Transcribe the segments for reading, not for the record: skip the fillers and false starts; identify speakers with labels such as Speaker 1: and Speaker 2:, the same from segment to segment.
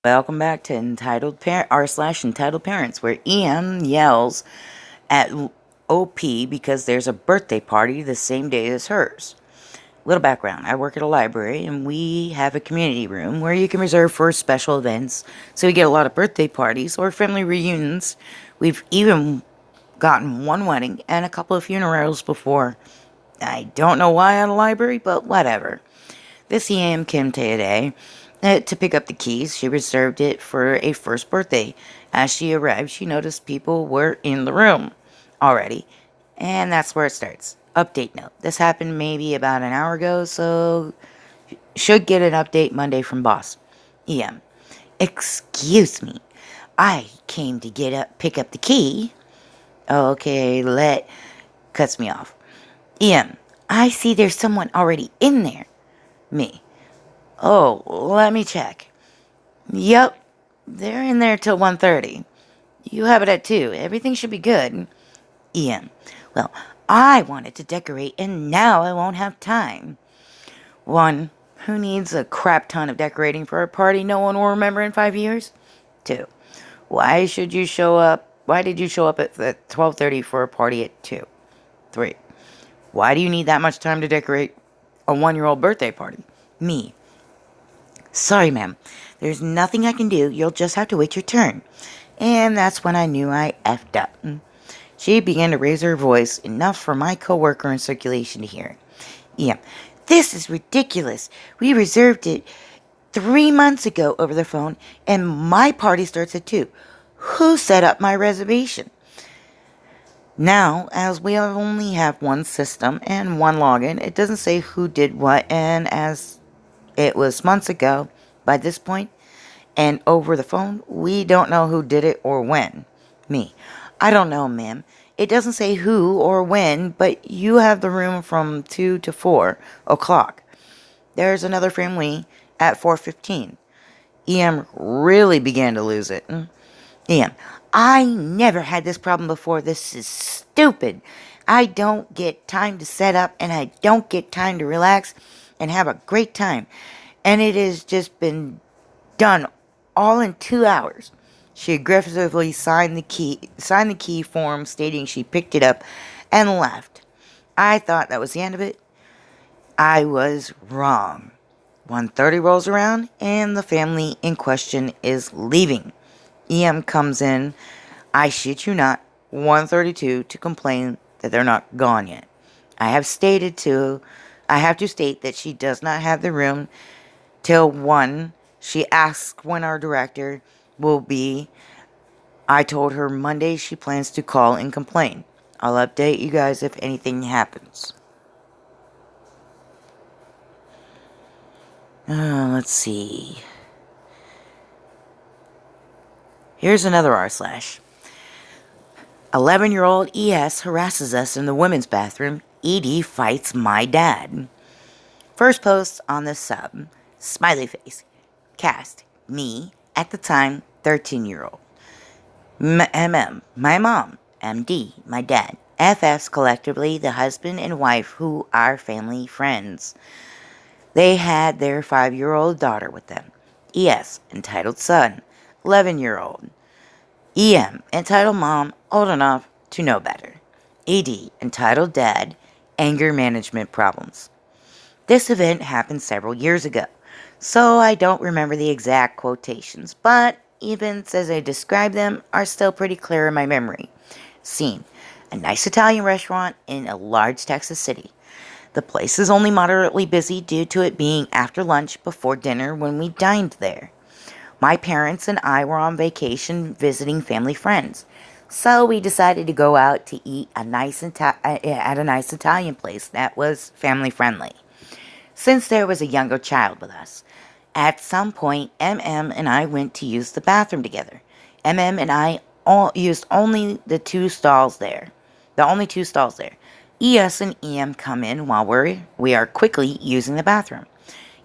Speaker 1: Welcome back to Entitled r slash Entitled Parents, where EM yells at OP because there's a birthday party the same day as hers. Little background: I work at a library, and we have a community room where you can reserve for special events. So we get a lot of birthday parties or family reunions. We've even gotten one wedding and a couple of funerals before. I don't know why at a library, but whatever. This EM came today to pick up the keys. She reserved it for a first birthday. As she arrived, she noticed people were in the room already. And that's where it starts. Update note. This happened maybe about an hour ago, so should get an update Monday from boss. EM. Excuse me. I came to pick up the key. Okay, cuts me off. EM. I see there's someone already in there. Me. Oh, let me check. Yep, they're in there till 1:30. You have it at 2. Everything should be good. Ian. Well, I wanted to decorate and now I won't have time. 1. Who needs a crap ton of decorating for a party no one will remember in 5 years? 2. Why did you show up at 12:30 for a party at 2? 3. Why do you need that much time to decorate a 1-year-old birthday party? Me. Sorry, ma'am. There's nothing I can do. You'll just have to wait your turn. And that's when I knew I effed up. She began to raise her voice, enough for my coworker in circulation to hear. Yeah, this is ridiculous. We reserved it 3 months ago over the phone, and my party starts at 2. Who set up my reservation? Now, as we only have one system and one login, it doesn't say who did what, and as it was months ago by this point, and over the phone, we don't know who did it or when. Me. I don't know, ma'am. It doesn't say who or when, but you have the room from 2 to 4 o'clock. There's another family at 4:15. EM really began to lose it. EM. I never had this problem before. This is stupid. I don't get time to set up, and I don't get time to relax and have a great time. And it has just been done all in 2 hours. She aggressively signed the key form stating she picked it up and left. I thought that was the end of it. I was wrong. 1:30 rolls around and the family in question is leaving. EM comes in, I shit you not, 1:32 to complain that they're not gone yet. I have to state that she does not have the room till 1. She asks when our director will be. I told her Monday she plans to call and complain. I'll update you guys if anything happens. Let's see. Here's another r/. 11-year-old ES harasses us in the women's bathroom. ED fights my dad. First post on the sub. Smiley face. Cast. Me, at the time, 13-year-old. MM, my mom. MD, my dad. FFs collectively the husband and wife who are family friends. They had their 5-year-old daughter with them. ES, entitled son. 11-year-old. EM, entitled mom, old enough to know better. ED, entitled dad, anger management problems. This event happened several years ago, so I don't remember the exact quotations, but events as I describe them are still pretty clear in my memory. Scene: a nice Italian restaurant in a large Texas city. The place is only moderately busy due to it being after lunch before dinner when we dined there. My parents and I were on vacation visiting family friends, so we decided to go out to eat at a nice Italian place that was family friendly. Since there was a younger child with us, at some point MM and I went to use the bathroom together. MM and I all used only the only two stalls there. ES and EM come in while we are quickly using the bathroom.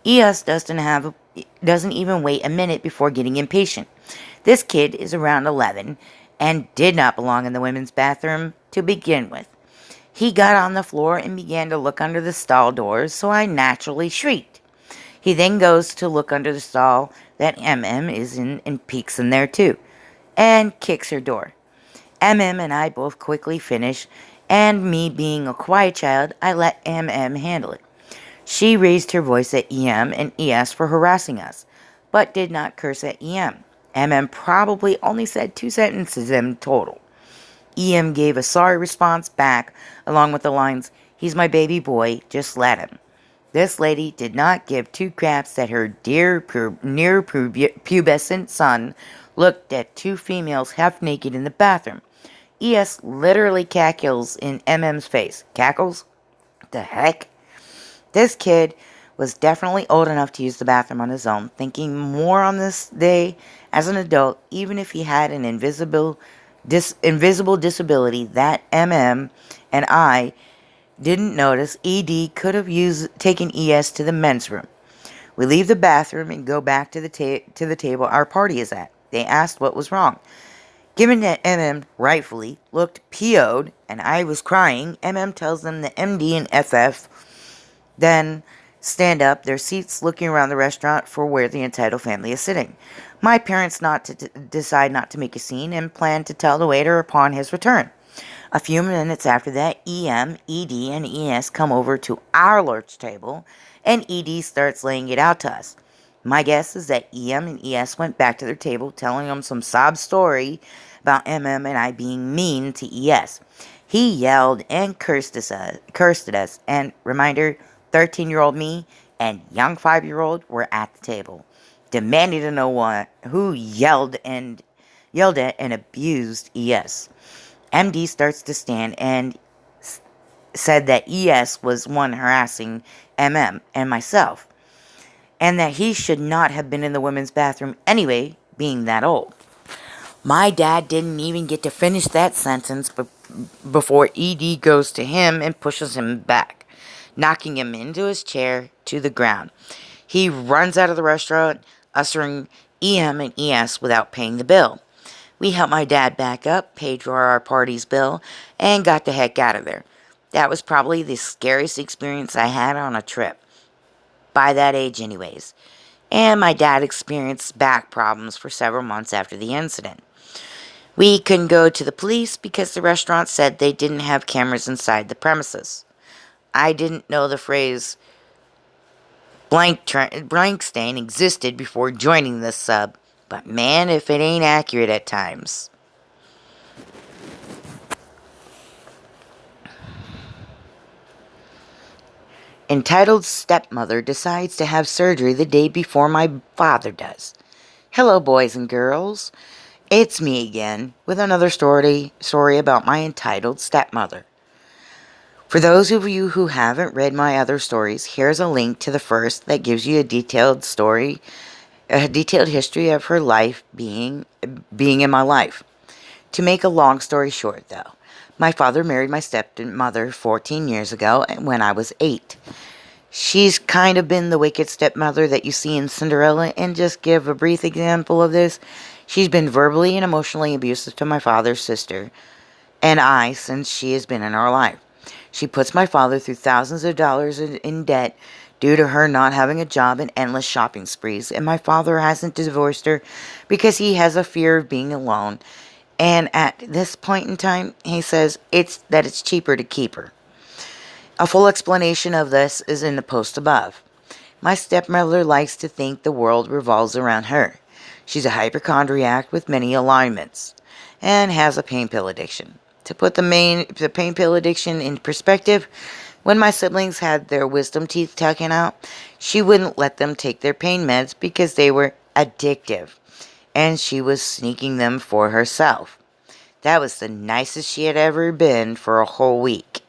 Speaker 1: ES doesn't even wait a minute before getting impatient. This kid is around 11 and did not belong in the women's bathroom to begin with. He got on the floor and began to look under the stall doors, so I naturally shrieked. He then goes to look under the stall that MM is in and peeks in there too, and kicks her door. MM and I both quickly finish, and me being a quiet child, I let MM handle it. She raised her voice at EM and ES for harassing us, but did not curse at EM. MM probably only said 2 sentences in total. EM gave a sorry response back, along with the lines, "He's my baby boy, just let him." This lady did not give two craps that her near pubescent son looked at two females half naked in the bathroom. ES literally cackles in MM's face. Cackles? The heck? This kid was definitely old enough to use the bathroom on his own, thinking more on this day as an adult, even if he had an invisible disability that MM and I didn't notice. ED could have taken ES to the men's room. We leave the bathroom and go back to the table our party is at. They asked what was wrong. Given that MM rightfully looked PO'd and I was crying, MM tells them that MD and FF then stand up, their seats looking around the restaurant for where the entitled family is sitting. My parents decide not to make a scene and plan to tell the waiter upon his return. A few minutes after that, EM, ED, and ES come over to our large table, and ED starts laying it out to us. My guess is that EM and ES went back to their table telling them some sob story about MM and I being mean to ES. He yelled and cursed at us, and reminder, 13-year-old me and young 5-year-old were at the table, demanding to know who yelled at and abused ES. MD starts to stand and said that ES was one harassing MM and myself, and that he should not have been in the women's bathroom anyway, being that old. My dad didn't even get to finish that sentence before ED goes to him and pushes him back, knocking him into his chair to the ground. He runs out of the restaurant, ushering EM and ES without paying the bill. We helped my dad back up, paid for our party's bill, and got the heck out of there. That was probably the scariest experience I had on a trip. By that age anyways. And my dad experienced back problems for several months after the incident. We couldn't go to the police because the restaurant said they didn't have cameras inside the premises. I didn't know the phrase blank stain existed before joining this sub, but man, if it ain't accurate at times. Entitled stepmother decides to have surgery the day before my father does. Hello, boys and girls. It's me again with another story about my entitled stepmother. For those of you who haven't read my other stories, here's a link to the first that gives you a detailed history of her life being in my life. To make a long story short, though, my father married my stepmother 14 years ago when I was 8. She's kind of been the wicked stepmother that you see in Cinderella, and just give a brief example of this, she's been verbally and emotionally abusive to my father's sister and I since she has been in our life. She puts my father through thousands of dollars in debt due to her not having a job and endless shopping sprees, and my father hasn't divorced her because he has a fear of being alone, and at this point in time, he says it's cheaper to keep her. A full explanation of this is in the post above. My stepmother likes to think the world revolves around her. She's a hypochondriac with many alignments and has a pain pill addiction. To put the pain pill addiction in perspective, when my siblings had their wisdom teeth taken out, she wouldn't let them take their pain meds because they were addictive, and she was sneaking them for herself. That was the nicest she had ever been for a whole week.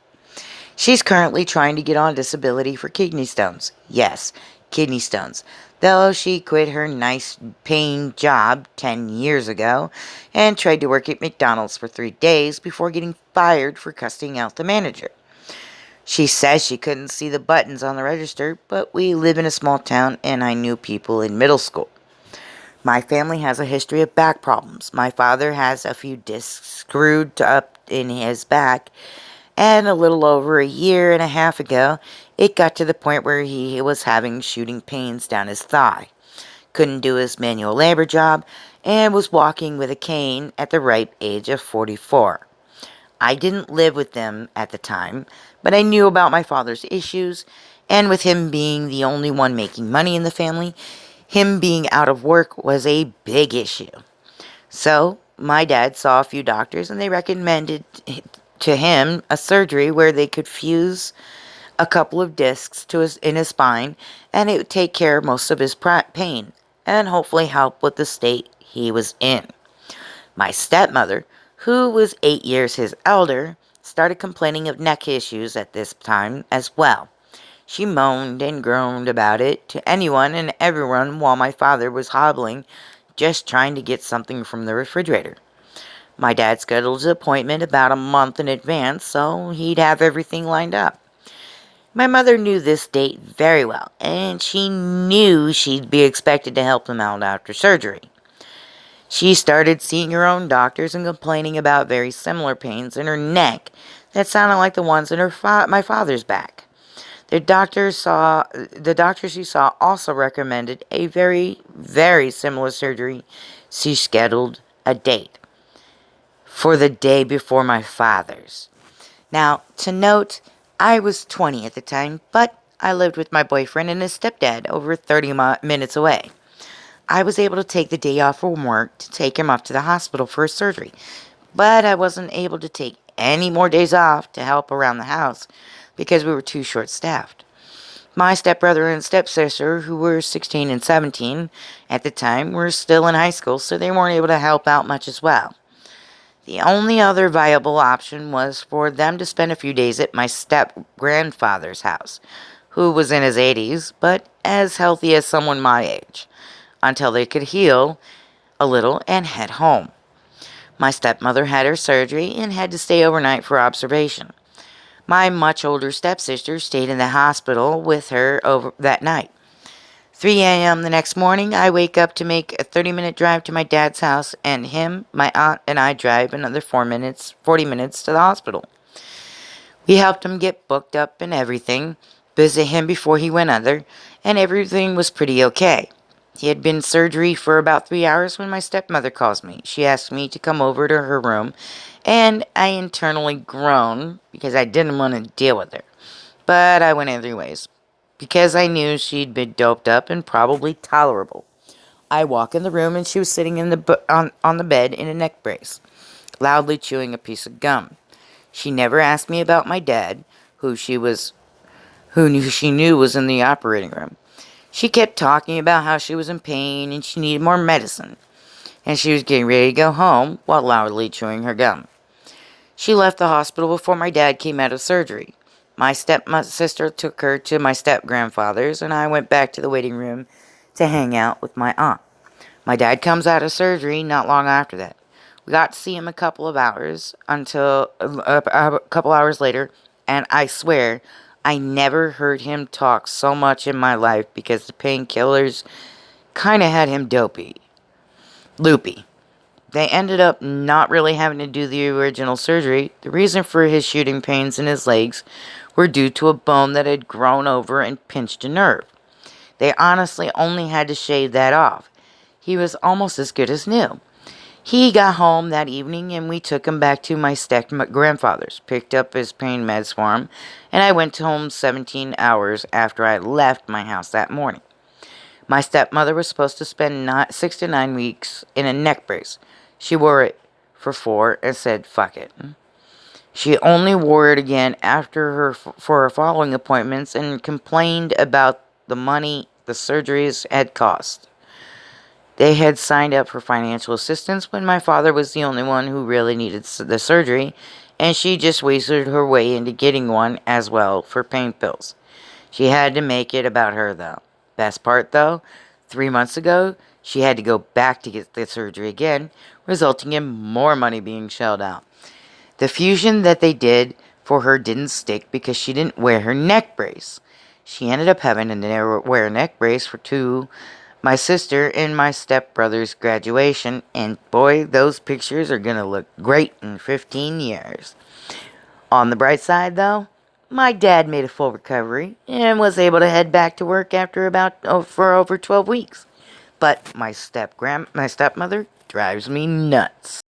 Speaker 1: She's currently trying to get on disability for kidney stones. Yes, kidney stones. Though she quit her nice paying job 10 years ago and tried to work at McDonald's for 3 days before getting fired for cussing out the manager. She says she couldn't see the buttons on the register, but we live in a small town and I knew people in middle school. My family has a history of back problems. My father has a few discs screwed up in his back, and a little over a year and a half ago, it got to the point where he was having shooting pains down his thigh. couldn't do his manual labor job, and was walking with a cane at the ripe age of 44. I didn't live with them at the time, but I knew about my father's issues, and with him being the only one making money in the family, him being out of work was a big issue. So, my dad saw a few doctors and they recommended to him a surgery where they could fuse a couple of discs in his spine, and it would take care of most of his pain and hopefully help with the state he was in. My stepmother, who was 8 years his elder, started complaining of neck issues at this time as well. She moaned and groaned about it to anyone and everyone while my father was hobbling, just trying to get something from the refrigerator. My dad scheduled his appointment about a month in advance so he'd have everything lined up. My mother knew this date very well, and she knew she'd be expected to help him out after surgery. She started seeing her own doctors and complaining about very similar pains in her neck that sounded like the ones in my father's back. The doctor she saw also recommended a very, very similar surgery. She scheduled a date for the day before my father's. Now, to note, I was 20 at the time, but I lived with my boyfriend and his stepdad over 30 minutes away. I was able to take the day off from work to take him up to the hospital for his surgery, but I wasn't able to take any more days off to help around the house because we were too short-staffed. My stepbrother and stepsister, who were 16 and 17 at the time, were still in high school, so they weren't able to help out much as well. The only other viable option was for them to spend a few days at my step-grandfather's house, who was in his 80s, but as healthy as someone my age, until they could heal a little and head home. My stepmother had her surgery and had to stay overnight for observation. My much older stepsister stayed in the hospital with her over that night. 3 a.m. the next morning, I wake up to make a 30-minute drive to my dad's house, and him, my aunt, and I drive another 40 minutes to the hospital. We helped him get booked up and everything, visit him before he went under, and everything was pretty okay. He had been in surgery for about 3 hours when my stepmother calls me. She asked me to come over to her room, and I internally groaned because I didn't want to deal with her. But I went anyways, because I knew she'd been doped up and probably tolerable. I walk in the room and she was sitting on the bed in a neck brace, loudly chewing a piece of gum. She never asked me about my dad, who she knew was in the operating room. She kept talking about how she was in pain and she needed more medicine, and she was getting ready to go home while loudly chewing her gum. She left the hospital before my dad came out of surgery. My stepsister took her to my step-grandfather's, and I went back to the waiting room to hang out with my aunt. My dad comes out of surgery not long after that. We got to see him a couple of hours until a couple hours later, and I swear I never heard him talk so much in my life because the painkillers kind of had him loopy. They ended up not really having to do the original surgery. The reason for his shooting pains in his legs were due to a bone that had grown over and pinched a nerve. They honestly only had to shave that off. He was almost as good as new. He got home that evening and we took him back to my step-grandfather's, picked up his pain meds for him, and I went home 17 hours after I left my house that morning. My stepmother was supposed to spend 6 to 9 weeks in a neck brace. She wore it for 4 and said, fuck it. She only wore it again for her following appointments and complained about the money the surgeries had cost. They had signed up for financial assistance when my father was the only one who really needed the surgery, and she just wasted her way into getting one as well for pain pills. She had to make it about her, though. Best part, though, 3 months ago, she had to go back to get the surgery again, resulting in more money being shelled out. The fusion that they did for her didn't stick because she didn't wear her neck brace. She ended up having to wear a neck brace for my sister and my stepbrother's graduation, and boy, those pictures are going to look great in 15 years. On the bright side, though, my dad made a full recovery and was able to head back to work after for over 12 weeks. But my stepmother drives me nuts.